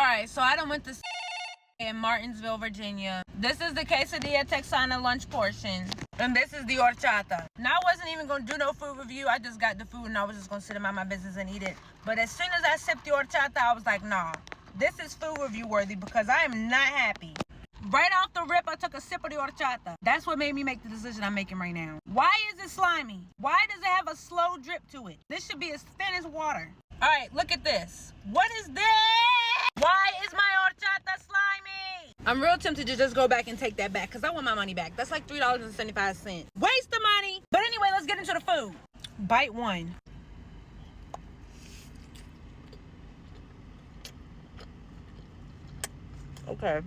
All right, so I done went to in Martinsville, Virginia. This is the quesadilla Texana lunch portion. And this is the horchata. Now, I wasn't even gonna do no food review. I just got the food and I was just gonna sit about my business and eat it. But as soon as I sipped the horchata, I was like, nah, this is food review worthy because I am not happy. Right off the rip, I took a sip of the horchata. That's what made me make the decision I'm making right now. Why is it slimy? Why does it have a slow drip to it? This should be as thin as water. All right, look at this. What is this? Why is my horchata slimy? I'm real tempted to just go back and take that back because I want my money back. That's like $3.75. Waste of money. But anyway, let's get into the food. Bite one. Okay.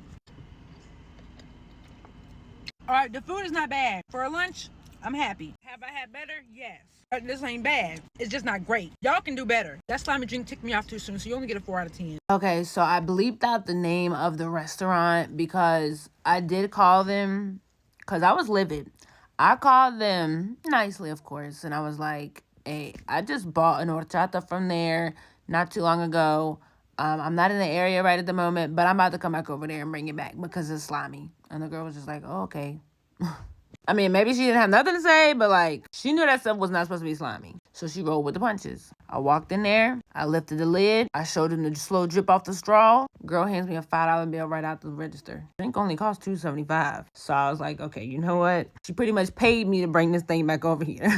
All right, the food is not bad. For a lunch, I'm happy. Have I had better? Yes. But this ain't bad. It's just not great. Y'all can do better. That slimy drink ticked me off too soon, so you only get a 4 out of 10. Okay, so I bleeped out the name of the restaurant because I did call them, because I was livid. I called them nicely, of course, and I was like, hey, I just bought an horchata from there not too long ago. I'm not in the area right at the moment, but I'm about to come back over there and bring it back because it's slimy. And the girl was just like, oh, okay. I mean, maybe she didn't have nothing to say, but like, she knew that stuff was not supposed to be slimy. So she rolled with the punches. I walked in there. I lifted the lid. I showed him the slow drip off the straw. Girl hands me a $5 bill right out the register. Drink only cost $2.75. So I was like, okay, you know what? She pretty much paid me to bring this thing back over here.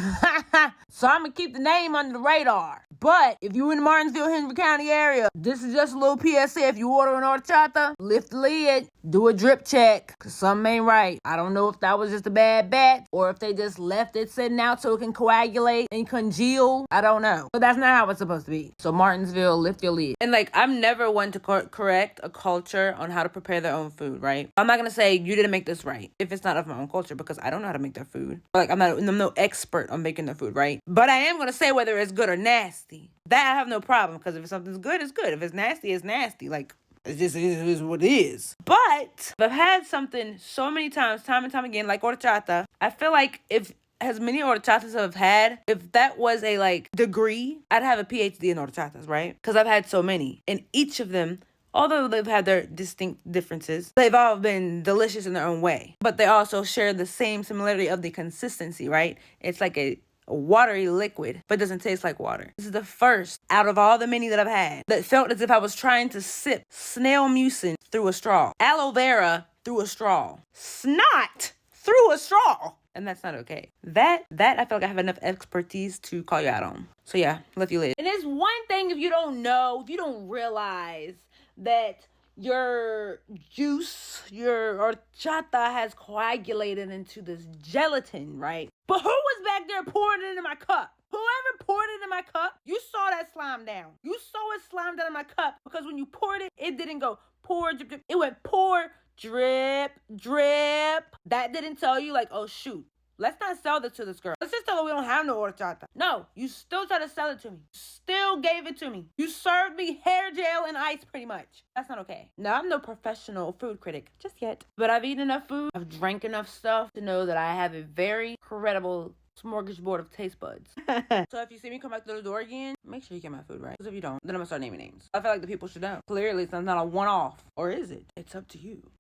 So I'm going to keep the name under the radar. But if you're in the Martinsville, Henry County area, this is just a little PSA. If you order an horchata, lift the lid, do a drip check, because something ain't right. I don't know if that was just a bad bet or if they just left it sitting out so it can coagulate and congeal. I don't know. But that's not how it's supposed to be. So Martinsville, lift your lid. And like, I'm never one to correct a culture on how to prepare their own food, right? I'm not going to say you didn't make this right if it's not of my own culture because I don't know how to make their food. Like, I'm no expert on making their food, right? But I am going to say whether it's good or nasty. That I have no problem because if something's good, it's good. If it's nasty, it's nasty. Like, it just is what it is. But I've had something so many times, time and time again, like horchata. I feel like if as many horchatas as I've had, if that was a like degree, I'd have a PhD in horchatas, right? Because I've had so many. And each of them, although they've had their distinct differences, they've all been delicious in their own way. But they also share the same similarity of the consistency, right? It's like a watery liquid, but doesn't taste like water. This is the first out of all the many that I've had that felt as if I was trying to sip snail mucin through a straw. Aloe vera through a straw. Snot through a straw. And that's not okay. That I feel like I have enough expertise to call you out on. So yeah, lift your lid. And it's one thing if you don't know, if you don't realize that your juice, your horchata has coagulated into this gelatin, right? But who was back there pouring it into my cup? Whoever poured it in my cup, you saw that slime down. You saw it slime down in my cup because when you poured it, it didn't go pour, drip, drip. It went pour, drip, drip. That didn't tell you like, oh shoot, let's not sell this to this girl. Let's just tell her we don't have no horchata. No, you still try to sell it to me. Still gave it to me. You served me hair gel and ice pretty much. That's not okay. Now, I'm no professional food critic just yet, but I've eaten enough food. I've drank enough stuff to know that I have a very credible smorgasbord of taste buds. So if you see me come back to the door again, make sure you get my food right. Because if you don't, then I'm going to start naming names. I feel like the people should know. Clearly, it's not a one-off. Or is it? It's up to you.